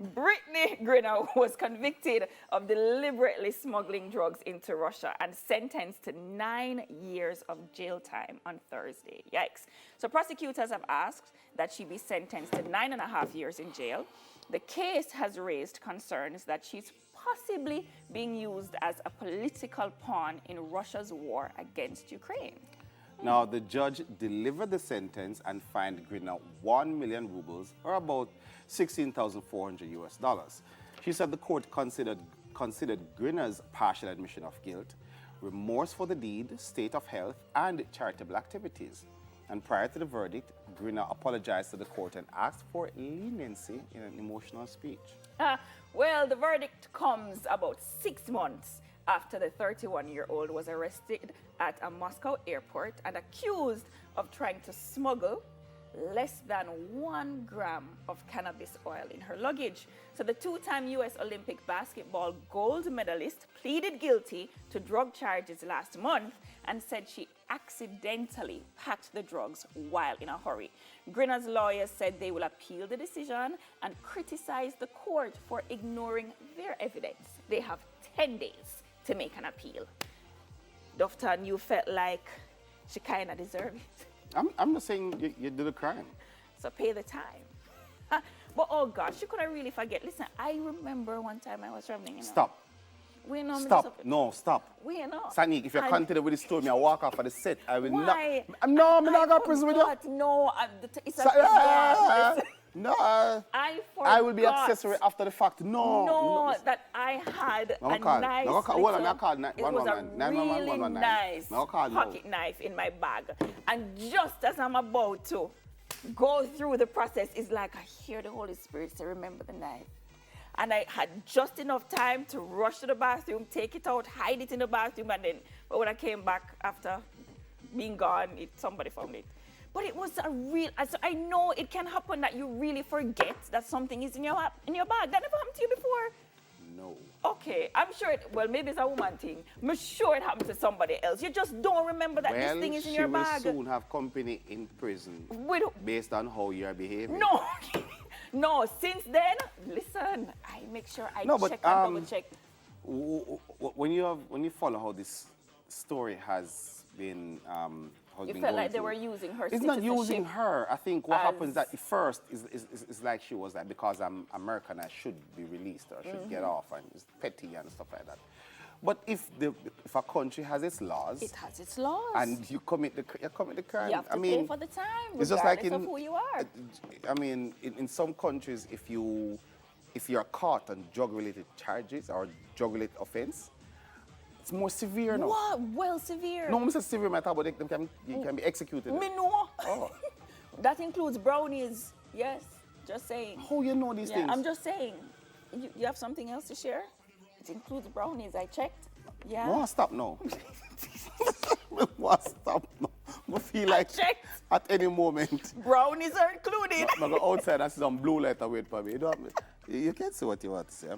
Brittney Griner was convicted of deliberately smuggling drugs into Russia and sentenced to 9 years of jail time on Thursday. Yikes. So prosecutors have asked that she be sentenced to 9.5 years in jail. The case has raised concerns that she's possibly being used as a political pawn in Russia's war against Ukraine. Now, the judge delivered the sentence and fined Griner 1 million rubles, or about 16,400 US dollars. She said the court considered Griner's partial admission of guilt, remorse for the deed, state of health, and charitable activities. And prior to the verdict, Griner apologized to the court and asked for leniency in an emotional speech. Well, the verdict comes about 6 months after the 31-year-old was arrested at a Moscow airport and accused of trying to smuggle less than 1 gram of cannabis oil in her luggage. So the two-time U.S. Olympic basketball gold medalist pleaded guilty to drug charges last month and said she accidentally packed the drugs while in a hurry. Griner's lawyers said they will appeal the decision and criticize the court for ignoring their evidence. They have 10 days to make an appeal. Dufton, you felt like she kind of deserved it. I'm not saying you did a crime. So pay the time. But oh gosh, you could have really forget. Listen, I remember one time I was traveling. Stop. We know Stop. No, stop. We know. Sanique, if you continue with the story, I walk off of the set. I will Why? not. No, I'm not going to prison with you. No, it's a No, I will be accessory after the fact. No, that I had a nice it was a really nice pocket knife in my bag. And just as I'm about to go through the process, it's like I hear the Holy Spirit say, remember the knife. And I had just enough time to rush to the bathroom, take it out, hide it in the bathroom, and then but when I came back after being gone, somebody found it. But it was a real, so I know it can happen that you really forget that something is in your bag. That never happened to you before? No. Okay, I'm sure well, maybe it's a woman thing. I'm sure it happened to somebody else. You just don't remember that this thing is in your bag. She will soon have company in prison based on how you are behaving. No, no, since then, listen, I make sure I check and double check. When you follow how this story has been you felt like they were using her. It's not using her. I think what happens that first is like she was like, because I'm American, I should be released or should get off, and it's petty and stuff like that. But if a country has its laws, it has its laws, and you commit the crime, you have to pay for the time, it's just like of who you are. I mean, in some countries, if you're caught on drug-related charges or drug-related offense, it's more severe now. What? Well, severe. No, I'm saying severe. I thought about you can be executed. Me know. Oh. That includes brownies. Yes, just saying. How you know these things? I'm just saying. You have something else to share? It includes brownies. I checked. Yeah. No, stop now. Stop now. I feel like at any moment. Brownies are included. I go outside and see some blue light wait for me. You can't see what you want to say.